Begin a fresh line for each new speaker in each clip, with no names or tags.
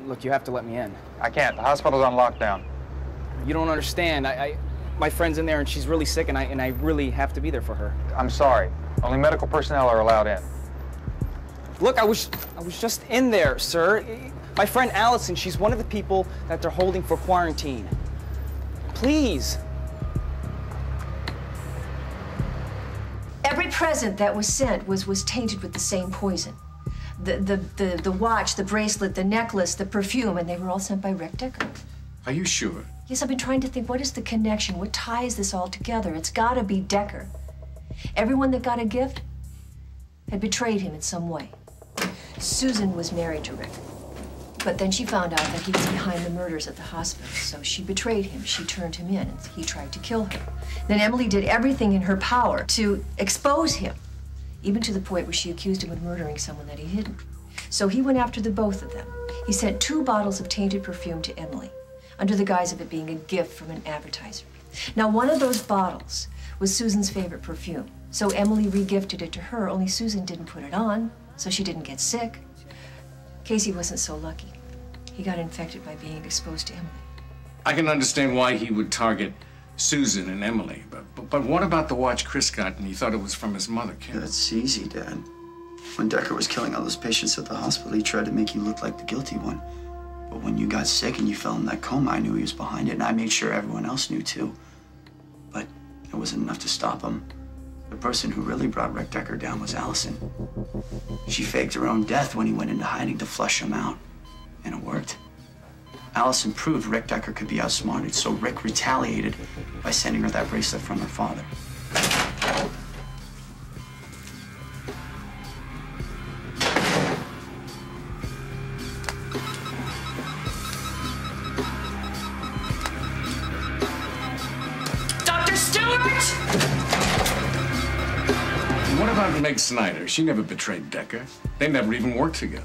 Look, you have to let me in.
I can't. The hospital's on lockdown.
You don't understand. My friend's in there and she's really sick and I really have to be there for her.
I'm sorry. Only medical personnel are allowed in.
Look, I was just in there, sir. My friend Allison, she's one of the people that they're holding for quarantine. Please.
Every present that was sent was tainted with the same poison. The watch, the bracelet, the necklace, the perfume, and they were all sent by Rick Decker.
Are you sure?
Yes, I've been trying to think, what is the connection? What ties this all together? It's gotta be Decker. Everyone that got a gift had betrayed him in some way. Susan was married to Rick, but then she found out that he was behind the murders at the hospital, so she betrayed him. She turned him in, and he tried to kill her. Then Emily did everything in her power to expose him, even to the point where she accused him of murdering someone that he hidden. So he went after the both of them. He sent 2 bottles of tainted perfume to Emily, under the guise of it being a gift from an advertiser. Now, one of those bottles was Susan's favorite perfume. So Emily re-gifted it to her, only Susan didn't put it on, so she didn't get sick. Casey wasn't so lucky. He got infected by being exposed to Emily.
I can understand why he would target Susan and Emily, but what about the watch Chris got and he thought it was from his mother, Kim?
That's easy, Dad. When Decker was killing all those patients at the hospital, he tried to make you look like the guilty one. But when you got sick and you fell in that coma, I knew he was behind it, and I made sure everyone else knew too. But it wasn't enough to stop him. The person who really brought Rick Decker down was Allison. She faked her own death when he went into hiding to flush him out. And it worked. Allison proved Rick Decker could be outsmarted, so Rick retaliated by sending her that bracelet from her father.
What about Meg Snyder? She never betrayed Decker. They never even worked together.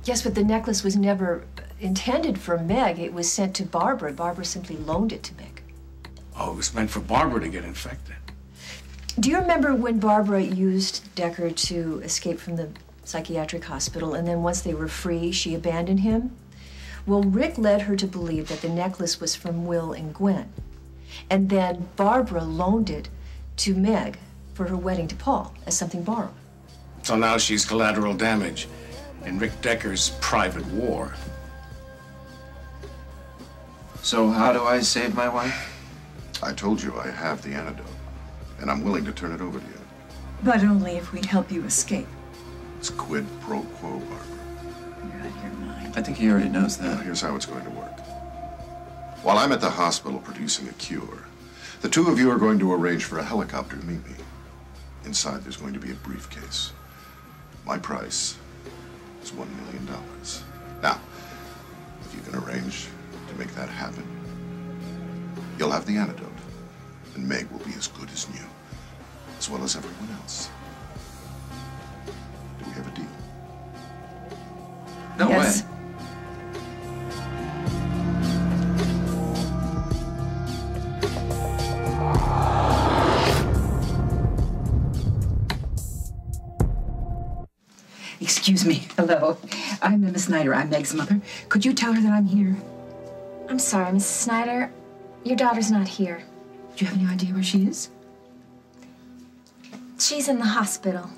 Yes, but the necklace was never intended for Meg. It was sent to Barbara. Barbara simply loaned it to Meg.
Oh, it was meant for Barbara to get infected.
Do you remember when Barbara used Decker to escape from the psychiatric hospital, and then once they were free, she abandoned him? Well, Rick led her to believe that the necklace was from Will and Gwen. And then Barbara loaned it to Meg for her wedding to Paul as something borrowed.
So now she's collateral damage in Rick Decker's private war.
So how do I save my wife?
I told you I have the antidote, and I'm willing to turn it over to you.
But only if we help you escape.
It's quid pro quo, Barbara.
You're out of your mind.
I think he already knows that.
Now, here's how it's going to work. While I'm at the hospital producing a cure, the 2 of you are going to arrange for a helicopter to meet me. Inside, there's going to be a briefcase. My price is $1 million. Now, if you can arrange to make that happen, you'll have the antidote, and Meg will be as good as new, as well as everyone else. Do we have a deal?
No
Yes.
way.
Excuse me. Hello. I'm Miss Snyder. I'm Meg's mother. Could you tell her that I'm here?
I'm sorry, Mrs. Snyder. Your daughter's not here.
Do you have any idea where she is?
She's in the hospital.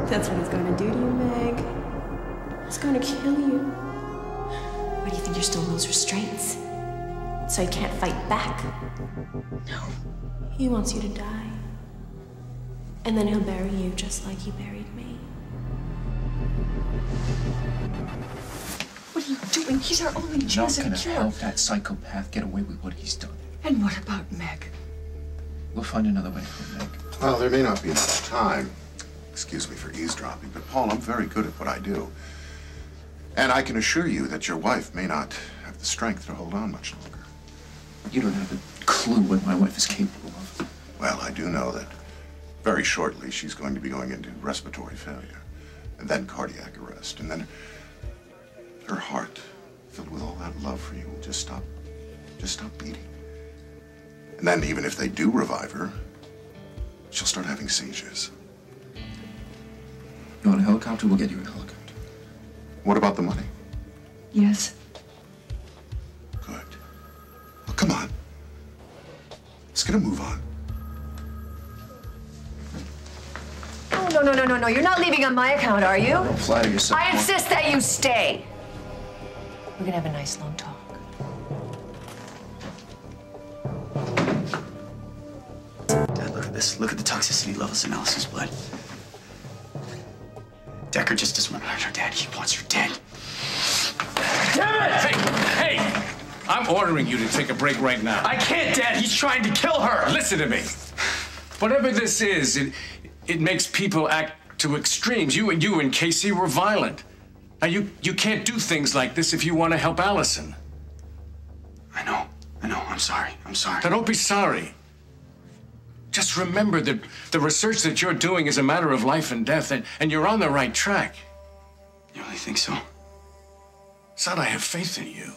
That's what he's going to do to you, Meg. He's going to kill you. Why do you think you're still in those restraints? So you can't fight back? No. He wants you to die. And then he'll bury you just like he buried me.
What are you doing? He's our only chance
Not
at
gonna
cure.
help that psychopath get away with what he's done.
And what about Meg?
We'll find another way to hurt Meg.
Well, there may not be enough time. Excuse me for eavesdropping, but Paul, I'm very good at what I do. And I can assure you that your wife may not have the strength to hold on much longer.
You don't have a clue what my wife is capable of.
Well, I do know that very shortly she's going to be going into respiratory failure. and then cardiac arrest, and then her heart, filled with all that love for you, will just stop beating. And then even if they do revive her, she'll start having seizures.
You want a helicopter? We'll get you a helicopter.
What about the money?
Yes.
Good. Well, come on. Let's get a move on.
Oh, no. You're not leaving on my account, are you?
Don't flatter yourself.
I insist that you stay. We're gonna have a nice long talk.
Dad, look at this. Look at the toxicity levels in Allison's blood. Decker just doesn't want to hurt her dad. He wants her dead.
Damn it! Hey! I'm ordering you to take a break right now.
I can't, Dad. He's trying to kill her.
Listen to me. Whatever this is, it makes people act to extremes. You and Casey were violent. Now, you can't do things like this if you want to help Allison.
I know. I'm sorry.
Now, don't be sorry. Just remember that the research that you're doing is a matter of life and death, and you're on the right track.
You really think so?
Son, I have faith in you.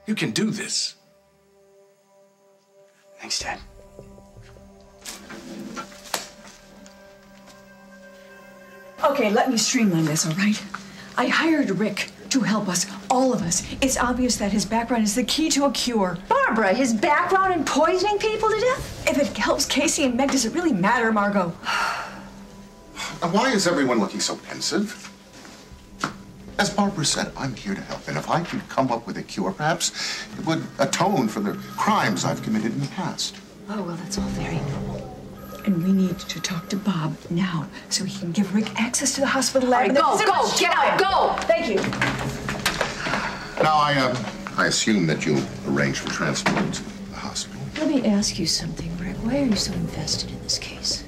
You can do this.
Thanks, Dad.
Okay, let me streamline this, all right? I hired Rick to help us, all of us. It's obvious that his background is the key to a cure.
Barbara, his background in poisoning people to death?
If it helps Casey and Meg, does it really matter, Margo?
Now, why is everyone looking so pensive? As Barbara said, I'm here to help, and if I could come up with a cure, perhaps it would atone for the crimes I've committed in the past.
Oh, well, that's all very noble.
And we need to talk to Bob now so he can give Rick access to the hospital lab.
All right, go, get out, go!
Thank you.
Now, I assume that you'll arrange for transport to the hospital.
Let me ask you something, Rick. Why are you so invested in this case?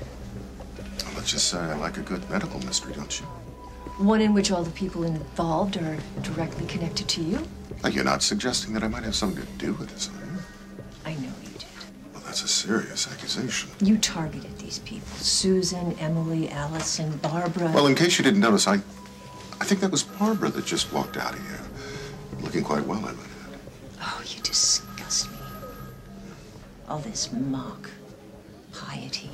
Well, let's just say I like a good medical mystery, don't you?
One in which all the people involved are directly connected to you?
Now, you're not suggesting that I might have something to do with this, are you?
I know you did.
Well, that's a serious accusation.
You targeted these people. Susan, Emily, Allison, Barbara.
Well, in case you didn't notice, I think that was Barbara that just walked out of here. Looking quite well, I might add.
Oh, you disgust me. All this mock piety.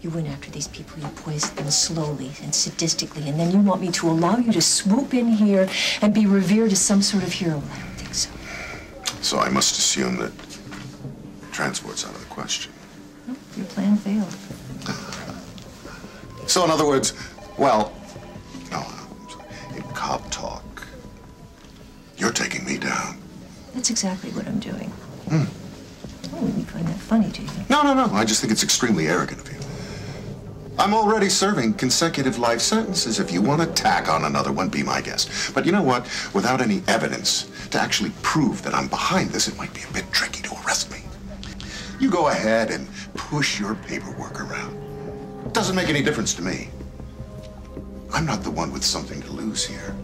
You went after these people, you poisoned them slowly and sadistically, and then you want me to allow you to swoop in here and be revered as some sort of hero. Well, I don't think so.
So I must assume that transport's out of the question.
Well, your plan failed.
So in other words, well, no, I'm sorry, in cop talk, you're taking me down.
That's exactly what I'm doing. Oh, you find that funny, do you?
No. I just think it's extremely arrogant of you. I'm already serving consecutive life sentences. If you want to tack on another one, be my guest. But you know what? Without any evidence to actually prove that I'm behind this, it might be a bit tricky to arrest me. You go ahead and push your paperwork around. It doesn't make any difference to me. I'm not the one with something to lose here.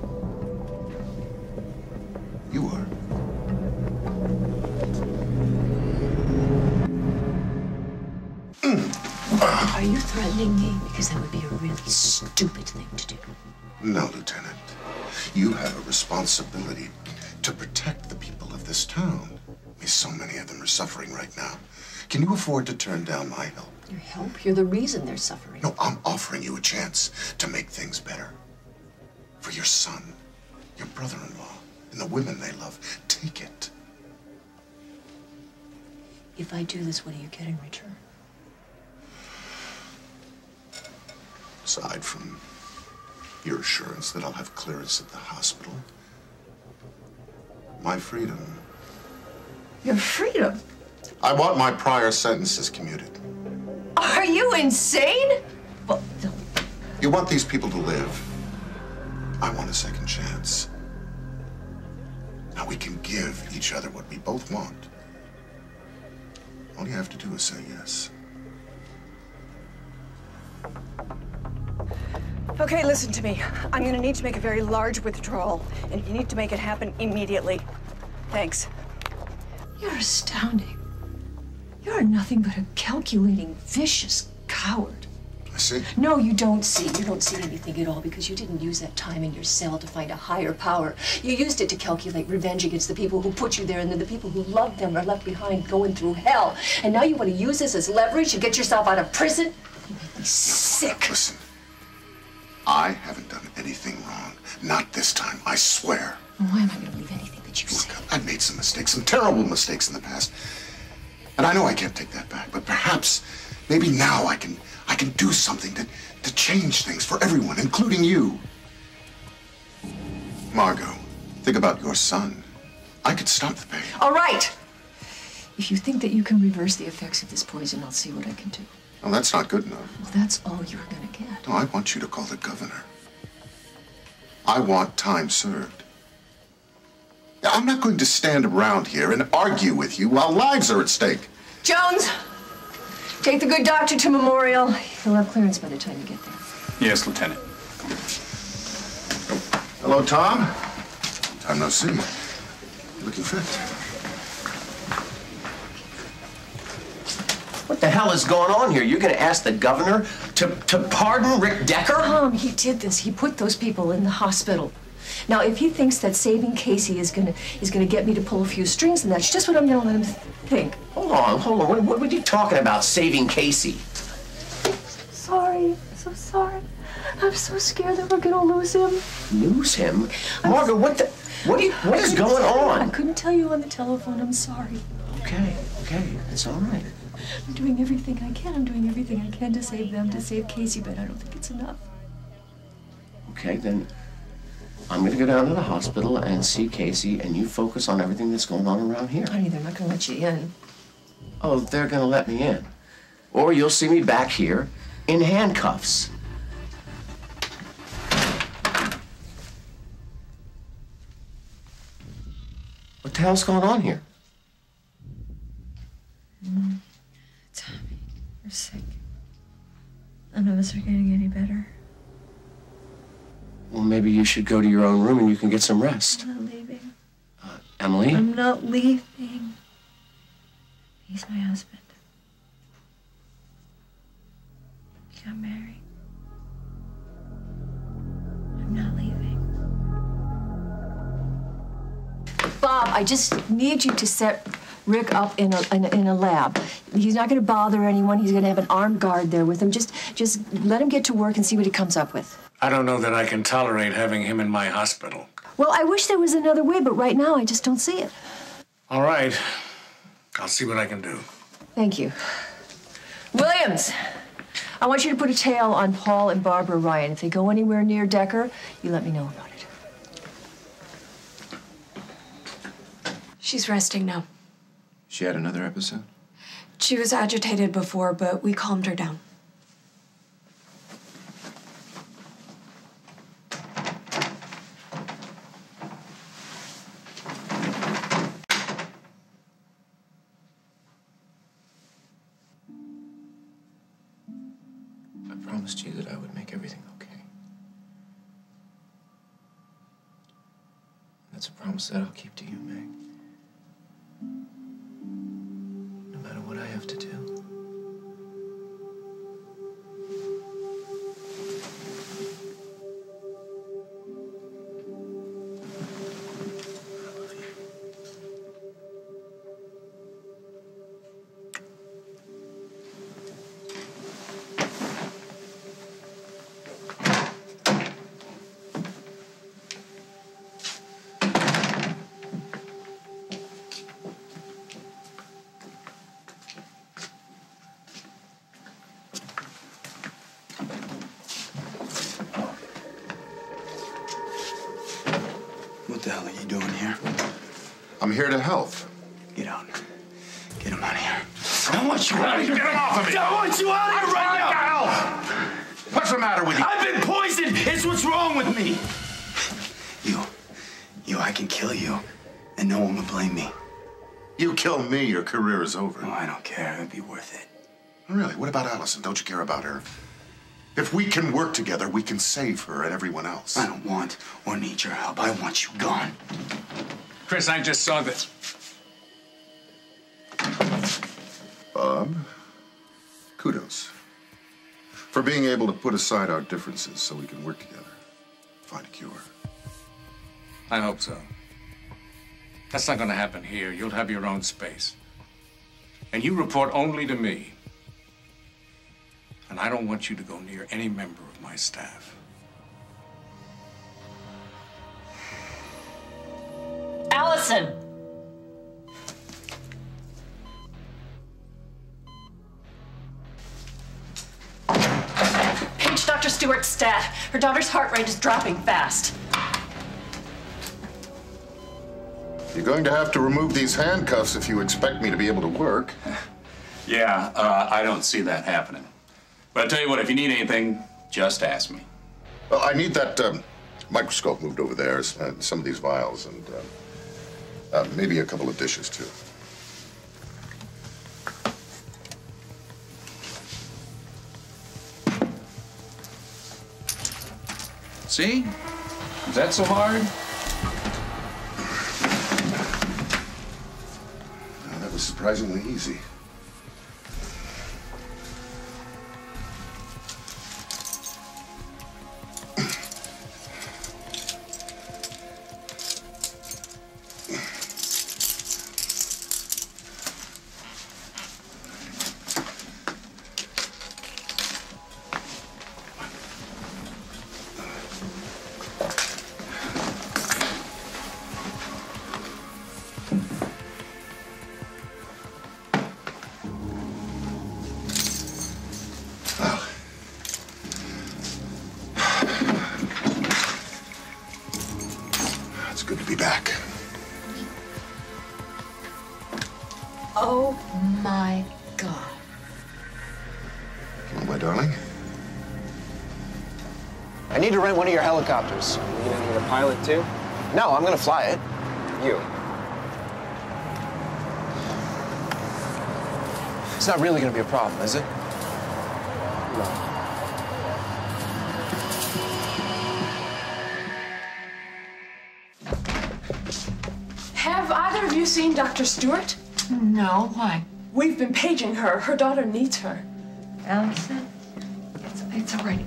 You are.
Are you threatening me? Because that would be a really stupid thing to do.
No, Lieutenant. You have a responsibility to protect the people of this town. So many of them are suffering right now. Can you afford to turn down my help?
Your help? You're the reason they're suffering.
No, I'm offering you a chance to make things better. For your son, your brother-in-law, and the women they love. Take it.
If I do this, what do you get in return?
Aside from your assurance that I'll have clearance at the hospital, my freedom.
Your freedom?
I want my prior sentences commuted.
Are you insane? Well,
you want these people to live. I want a second chance. Now we can give each other what we both want. All you have to do is say yes.
Okay, listen to me. I'm gonna need to make a very large withdrawal, and you need to make it happen immediately. Thanks.
You're astounding. You're nothing but a calculating, vicious coward.
I see.
No, you don't see. You don't see anything at all because you didn't use that time in your cell to find a higher power. You used it to calculate revenge against the people who put you there, and then the people who loved them are left behind going through hell. And now you want to use this as leverage to get yourself out of prison? You make me sick.
Listen, I haven't done anything wrong. Not this time, I swear.
Well, why am I going to believe anything that you say?
Look, I've made some mistakes, some terrible mistakes in the past. And I know I can't take that back, but perhaps, maybe now I can do something to change things for everyone, including you. Margo, think about your son. I could stop the pain.
All right. If you think that you can reverse the effects of this poison, I'll see what I can do.
Well, that's not good enough.
Well, that's all you're going to get.
No, I want you to call the governor. I want time served. I'm not going to stand around here and argue with you while lives are at stake.
Jones, take the good doctor to Memorial. He'll have clearance by the time you get there.
Yes, Lieutenant.
Hello, Tom. Time no see. You're looking fit.
What the hell is going on here? You're going to ask the governor to pardon Rick Decker?
Tom, he did this. He put those people in the hospital. Now, if he thinks that saving Casey is gonna get me to pull a few strings, then that's just what I'm gonna let him think.
Hold on. What were you talking about, saving Casey?
Sorry. I'm so sorry. I'm so scared that we're gonna lose him.
Lose him? Margo, what is going on?
I couldn't tell you on the telephone. I'm sorry.
Okay. It's all right.
I'm doing everything I can. I'm doing everything I can to save them, to save Casey, but I don't think it's enough.
Okay, then I'm going to go down to the hospital and see Casey, and you focus on everything that's going on around here.
Honey, they're not going to let you in.
Oh, they're going to let me in. Or you'll see me back here in handcuffs. What the hell's going on here?
Tommy, you're sick. None of us are getting any better.
Well, maybe you should go to your own room and you can get some rest.
I'm not leaving.
Emily?
I'm not leaving. He's my husband. We got married. I'm not leaving.
Bob, I just need you to set Rick up in a lab. He's not going to bother anyone. He's going to have an armed guard there with him. Just let him get to work and see what he comes up with.
I don't know that I can tolerate having him in my hospital.
Well, I wish there was another way, but right now I just don't see it.
All right. I'll see what I can do.
Thank you. Williams, I want you to put a tail on Paul and Barbara Ryan. If they go anywhere near Decker, you let me know about it.
She's resting now.
She had another episode?
She was agitated before, but we calmed her down.
I promised you that I would make everything okay. That's a promise that I'll keep to you, Meg. No matter what I have to do.
What the hell are you doing here?
I'm here to help.
Get out. Get him out of here.
I want you out of here. Get him off of me.
I want you out of here right now.
What's the matter with you?
I've been poisoned. It's what's wrong with me. You, I can kill you, and no one will blame me.
You kill me, your career is over.
Oh, I don't care. It'd be worth it.
Really? What about Allison? Don't you care about her? If we can work together, we can save her and everyone else.
I don't want or need your help. I want you gone.
Chris, I just saw this.
Bob, kudos. For being able to put aside our differences so we can work together. Find a cure.
I hope so. That's not going to happen here. You'll have your own space. And you report only to me. And I don't want you to go near any member of my staff.
Allison!
Page Dr. Stewart's stat. Her daughter's heart rate is dropping fast.
You're going to have to remove these handcuffs if you expect me to be able to work.
Yeah, I don't see that happening. But I tell you what, if you need anything, just ask me.
Well, I need that microscope moved over there, and some of these vials, and maybe a couple of dishes, too.
See? Is that so hard?
Well, that was surprisingly easy. Good to be back.
Oh my God.
Well, my darling.
I need to rent one of your helicopters.
You gonna need a pilot too?
No, I'm gonna fly it.
You.
It's not really gonna be a problem, is it?
No.
Have either of you seen Dr. Stewart?
No, why?
We've been paging her. Her daughter needs her.
Allison, it's all right.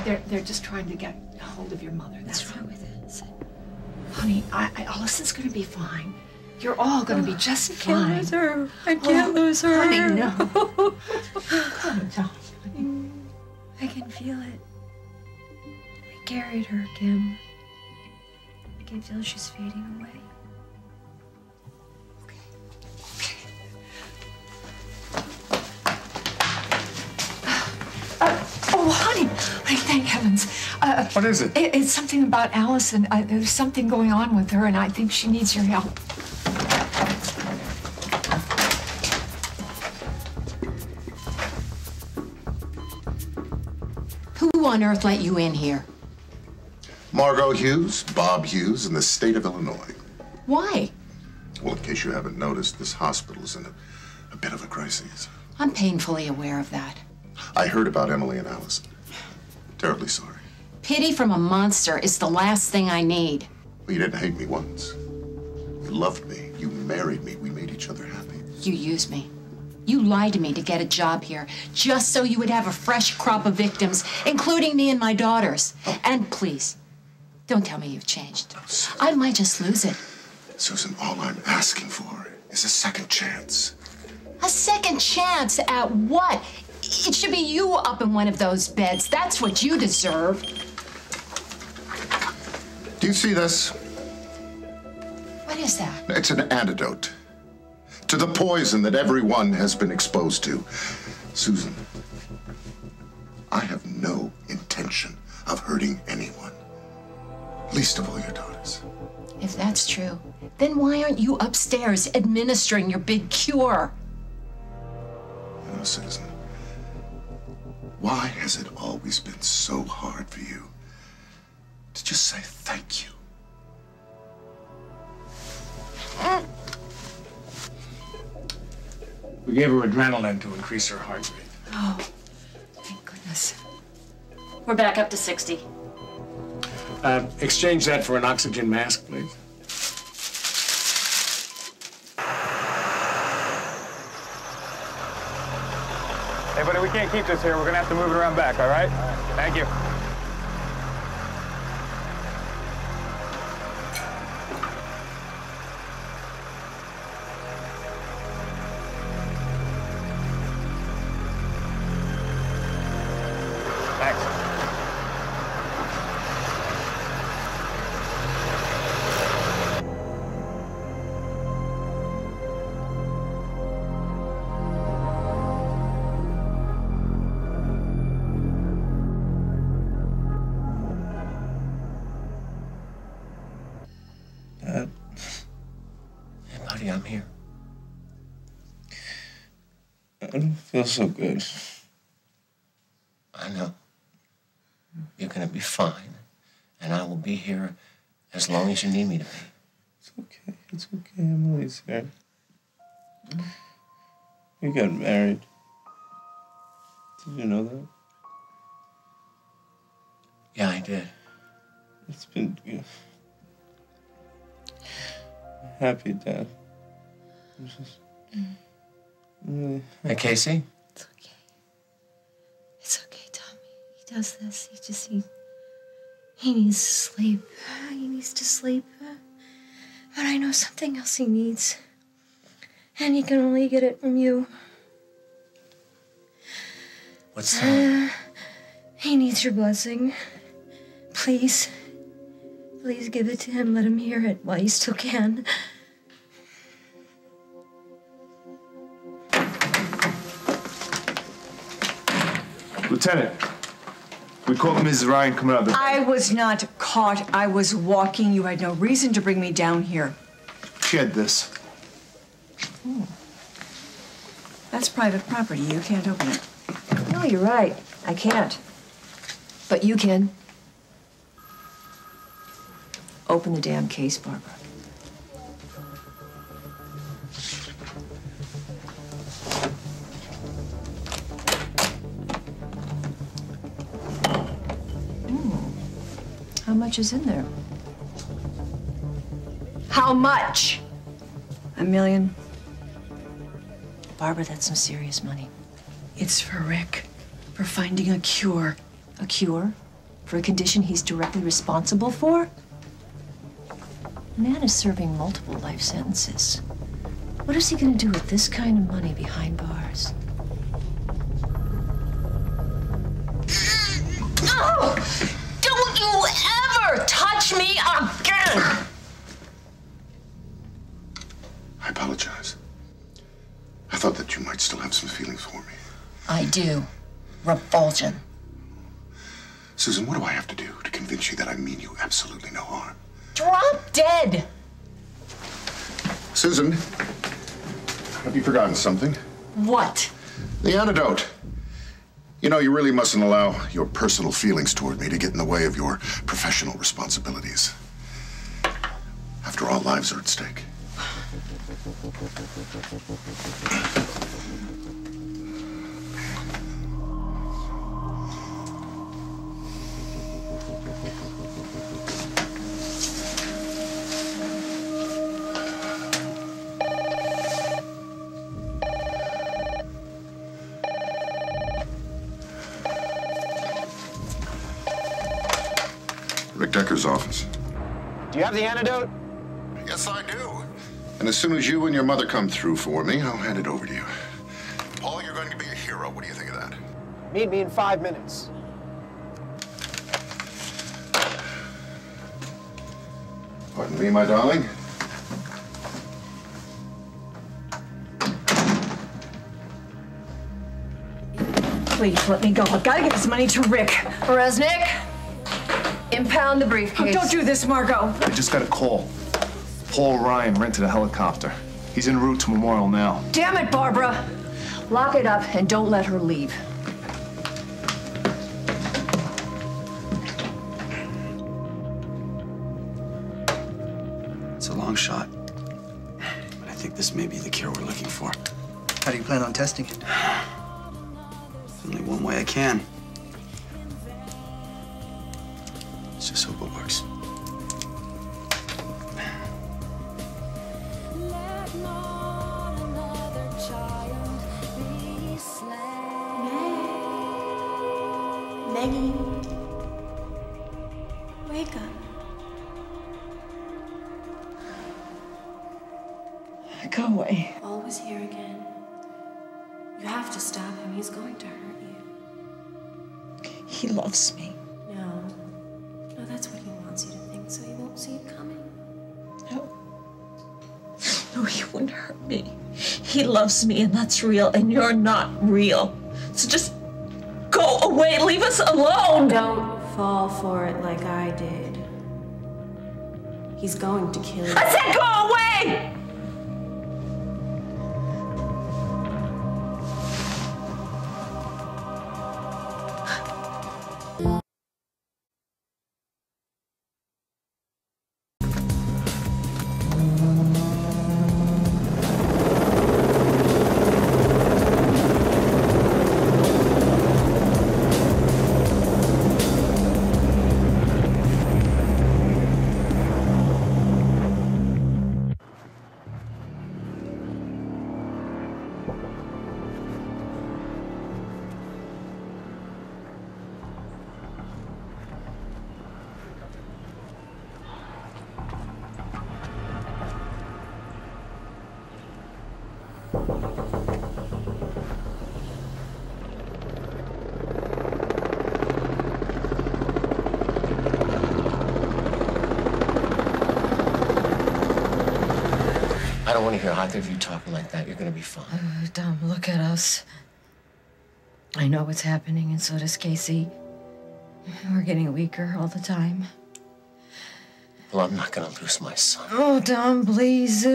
They're just trying to get a hold of your mother. What's wrong with it? Honey, Allison's gonna be fine. You're all gonna be just fine.
I can't lose her. I can't lose her.
Honey, no. Calm down.
I can feel it. I carried her, Kim. I can feel she's fading away.
Oh, honey, thank heavens.
What is it?
It's something about Allison. There's something going on with her, and I think she needs your help.
Who on earth let you in here?
Margo Hughes, Bob Hughes, in the state of Illinois.
Why?
Well, in case you haven't noticed, this hospital is in a bit of a crisis.
I'm painfully aware of that.
I heard about Emily and Allison. Terribly sorry.
Pity from a monster is the last thing I need.
Well, you didn't hate me once. You loved me. You married me. We made each other happy.
You used me. You lied to me to get a job here, just so you would have a fresh crop of victims, including me and my daughters.
Oh.
And please, don't tell me you've changed. I might just lose it.
Susan, all I'm asking for is a second chance.
A second chance at what? It should be you up in one of those beds. That's what you deserve.
Do you see this?
What is that?
It's an antidote to the poison that everyone has been exposed to. Susan, I have no intention of hurting anyone, least of all your daughters.
If that's true, then why aren't you upstairs administering your big cure?
You know, Susan, why has it always been so hard for you to just say thank you?
We gave her adrenaline to increase her heart rate.
Oh, thank goodness.
We're back up to 60.
Exchange that for an oxygen mask, please.
Hey,
Hey, buddy, we can't keep this here. We're gonna have to move it around back, all right? Thank you.
Dad. Hey, buddy, I'm here.
I don't feel so good.
I know. You're gonna be fine, and I will be here as long as you need me to be.
It's okay. It's okay. Emily's here. We got married. Did you know that?
Yeah, I did.
It's been good. I'm happy, Dad. I'm just really happy.
Hey, Casey?
It's okay. It's okay, Tommy. He does this. He needs to sleep. He needs to sleep. But I know something else he needs. And he can only get it from you.
What's that?
He needs your blessing. Please. Please give it to him. Let him hear it while he still can.
Lieutenant, we caught Mrs. Ryan coming out.
I was not caught. I was walking. You had no reason to bring me down here.
She had this.
That's private property. You can't open it.
No, you're right. I can't. But you can. Open the damn case, Barbara. How much is in there? How much?
$1 million.
Barbara, that's some serious money.
It's for Rick. For finding a cure.
A cure? For a condition he's directly responsible for? The man is serving multiple life sentences. What is he gonna do with this kind of money behind bars?
Oh! Don't you ever touch me again!
I apologize. I thought that you might still have some feelings for me.
I do. Revulsion.
Susan, what do I have to do to convince you that I mean you absolutely no harm?
Drop dead!
Susan, have you forgotten something?
What?
The antidote. You know, you really mustn't allow your personal feelings toward me to get in the way of your professional responsibilities. After all, lives are at stake. Rick Decker's office.
Do you have the antidote?
Yes, I do. And as soon as you and your mother come through for me, I'll hand it over to you. Paul, you're going to be a hero. What do you think of that?
Meet me in 5 minutes.
Pardon me, my darling.
Please, let me go. I've got to get this money to Rick.
Resnick, impound the briefcase.
Oh, don't do this, Margo.
I just got a call. Paul Ryan rented a helicopter. He's en route to Memorial now.
Damn it, Barbara. Lock it up and don't let her leave.
It's a long shot, but I think this may be the cure we're looking for.
How do you plan on testing it?
There's only one way I can. Let's just hope it works.
begging you. Wake up.
Go away.
Always here again. You have to stop him. He's going to hurt you.
He loves me.
No. No, that's what he wants you to think, so you won't see it coming.
No, he wouldn't hurt me. He loves me, and that's real, and you're not real. So just go away. Leave us alone.
Don't fall for it like I did. He's going to kill you.
I said go away!
I don't want to hear either of you talking like that. You're going to be fine.
Dom, look at us. I know what's happening, and so does Casey. We're getting weaker all the time.
Well, I'm not going to lose my son.
Oh, Dom, please.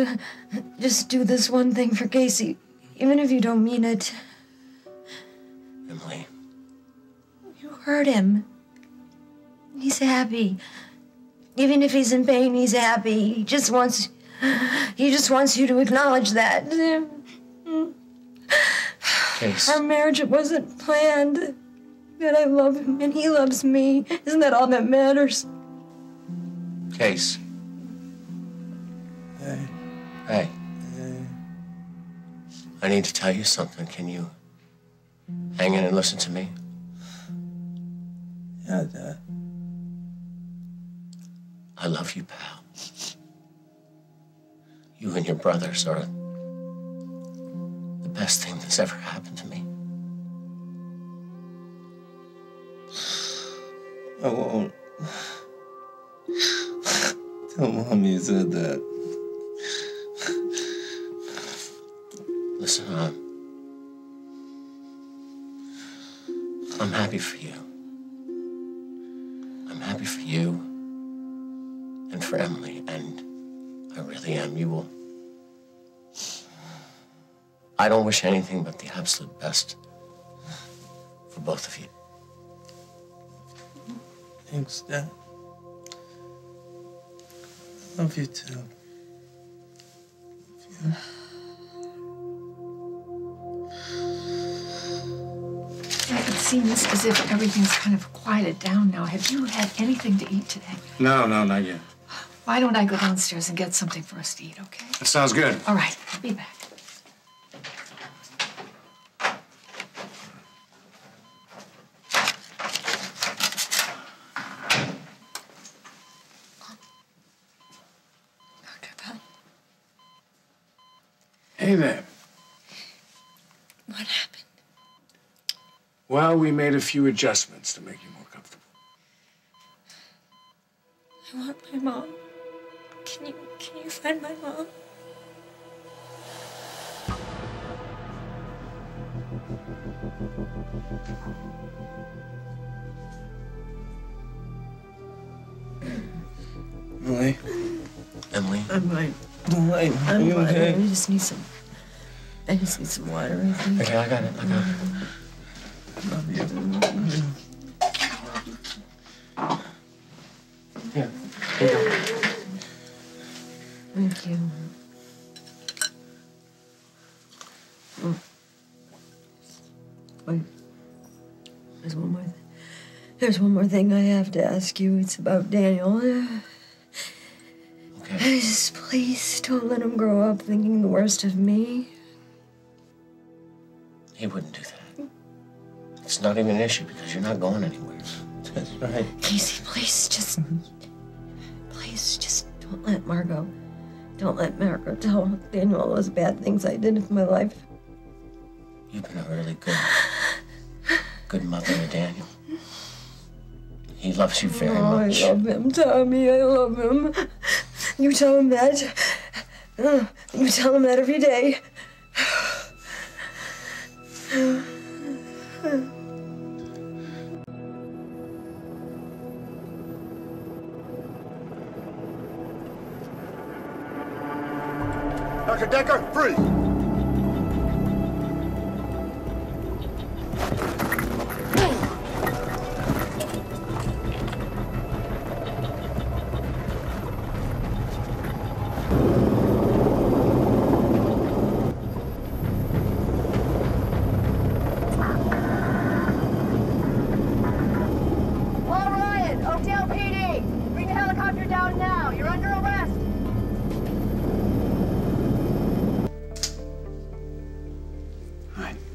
Just do this one thing for Casey, even if you don't mean it.
Emily.
You hurt him. He's happy. Even if he's in pain, he's happy. He just wants you to acknowledge that.
Case.
Our marriage, it wasn't planned. But I love him and he loves me. Isn't that all that matters?
Case.
Hey.
Hey.
Hey.
I need to tell you something. Can you hang in and listen to me?
Yeah, Dad.
I love you, pal. You and your brothers are the best thing that's ever happened to me.
I won't. Tell Mom you said that.
Listen, I'm happy for you. I'm happy for you and for Emily, and I really am. You will. I don't wish anything but the absolute best for both of you.
Thanks, Dad. I love you too. Love you.
It seems as if everything's kind of quieted down now. Have you had anything to eat today?
No, not yet.
Why don't I go downstairs and get something for us to eat, okay?
That sounds good.
All right, I'll be back.
Hey there.
What happened?
Well, we made a few adjustments to make you more comfortable.
I want my mom. Can you find my mom?
Emily.
Emily.
I'm fine.
Emily, are
I'm
you
fine.
okay?
I just need some water, I think.
Okay, I got it.
Love you.
Here. Here you go.
Thank you. Wait. There's one more thing I have to ask you. It's about Daniel.
Okay.
Just please don't let him grow up thinking the worst of me.
He wouldn't do that. It's not even an issue because you're not going anywhere.
That's right.
Casey, please just don't let Margo tell Daniel all those bad things I did with my life.
You've been a really good mother to Daniel. He loves you very much.
I love him, Tommy. I love him. You tell him that. You tell him that every day.
Dr. Decker, free!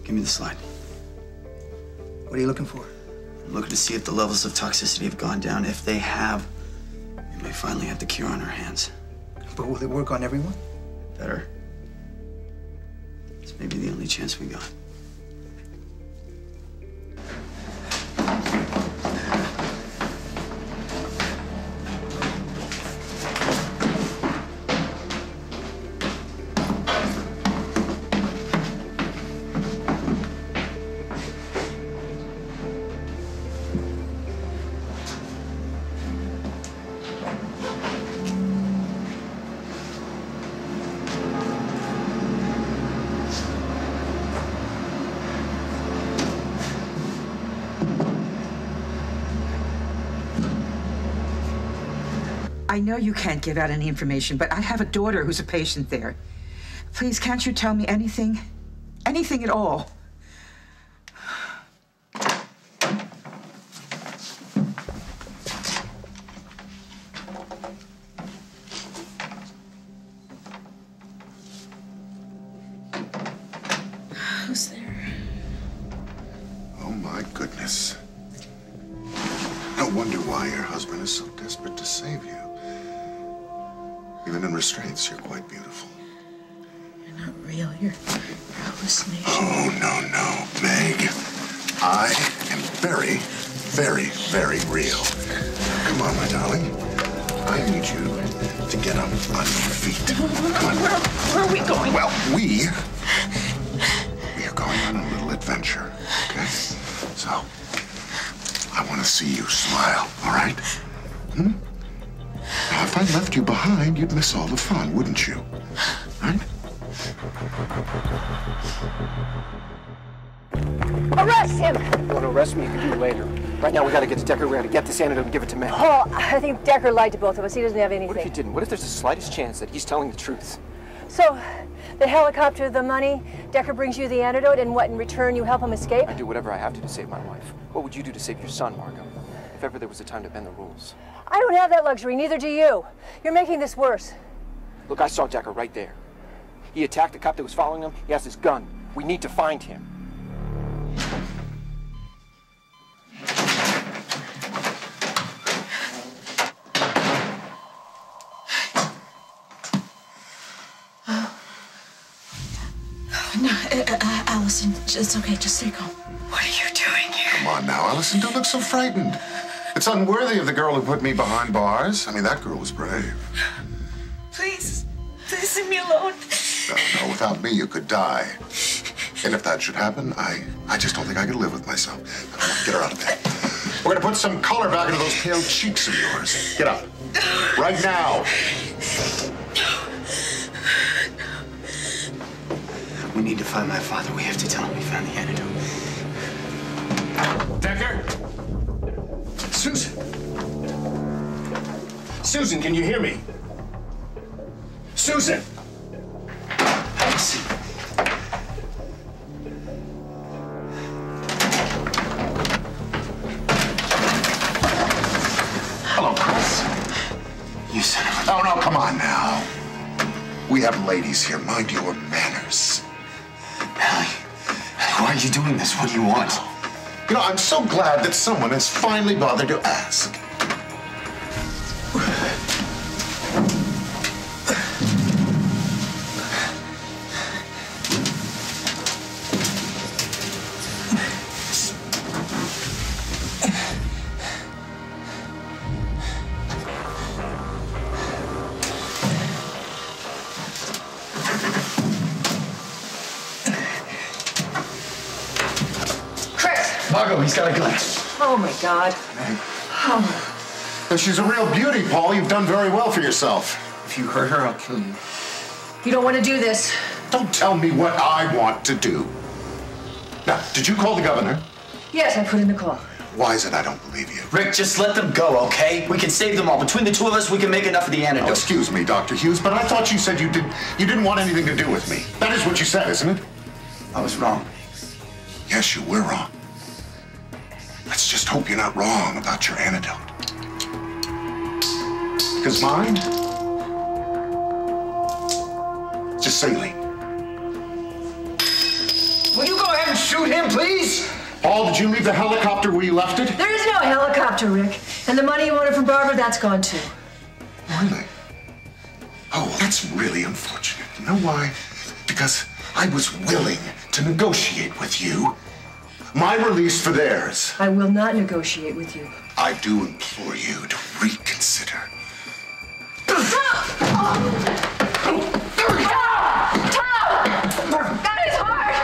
Give me the slide.
What are you looking for?
I'm looking to see if the levels of toxicity have gone down. If they have, we may finally have the cure on our hands.
But will it work on everyone?
Better. It's maybe the only chance we got.
I know you can't give out any information, but I have a daughter who's a patient there. Please, can't you tell me anything? Anything at all? Who's there?
Oh, my goodness. No wonder why your husband is so desperate to save you. Even in restraints, you're quite beautiful.
You're not real. You're hallucinations.
Oh, no, Meg. I am very, very, very real. Come on, my darling. I need you to get up on your feet. Come on.
Where are we going?
Well, we are going on a little adventure, okay? So, I want to see you smile, all right? Now, if I left you behind, you'd miss all the fun, wouldn't you? Right?
Arrest him! You want to arrest me? You can do it later. Right now, we got to get to Decker. We got to get this antidote and give it to Meg.
Oh, I think Decker lied to both of us. He doesn't have anything.
What if he didn't? What if there's the slightest chance that he's telling the truth?
So, the helicopter, the money, Decker brings you the antidote, and what, in return, you help him escape?
I do whatever I have to save my wife. What would you do to save your son, Margo? If ever there was a time to bend the rules.
I don't have that luxury, neither do you. You're making this worse.
Look, I saw Decker right there. He attacked the cop that was following him. He has his gun. We need to find him.
No, Allison, it's okay. Just stay calm. What are you doing here?
Come on now, Allison, don't look so frightened. It's unworthy of the girl who put me behind bars. I mean, that girl was brave.
Please leave me alone.
No, without me, you could die. And if that should happen, I just don't think I could live with myself. Now, come on, get her out of bed. We're gonna put some color back into those pale cheeks of yours. Get up. Right now.
We need to find my father. We have to tell him we found the antidote.
Decker? Susan? Susan, can you hear me? Susan!
Allison.
Hello, Chris.
You son of a...
Oh, no, come on now. We have ladies here. Mind your manners.
Allie, why are you doing this? What do you want?
You know, I'm so glad that someone has finally bothered to ask. Margo, he's got a gun.
Oh, my God.
Oh. She's a real beauty, Paul. You've done very well for yourself.
If you hurt her, I'll kill you.
You don't want to do this.
Don't tell me what I want to do. Now, did you call the governor?
Yes, I put in the call.
Why is it I don't believe you?
Rick, just let them go, okay? We can save them all. Between the two of us, we can make enough of the antidote.
Oh, excuse me, Dr. Hughes, but I thought you said you didn't want anything to do with me. That is what you said, isn't it?
I was wrong.
Yes, you were wrong. Let's just hope you're not wrong about your antidote. Because mine? Just saline.
Will you go ahead and shoot him, please?
Paul, did you leave the helicopter where you left it?
There is no helicopter, Rick. And the money you wanted from Barbara, that's gone too.
Really? Oh, that's really unfortunate. You know why? Because I was willing to negotiate with you. My release for theirs.
I will not negotiate with you.
I do implore you to reconsider.
Tom! That is hard!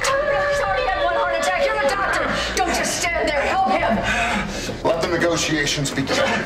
He's already had one heart attack. You're a doctor. Don't just stand there. Help him.
Let the negotiations begin.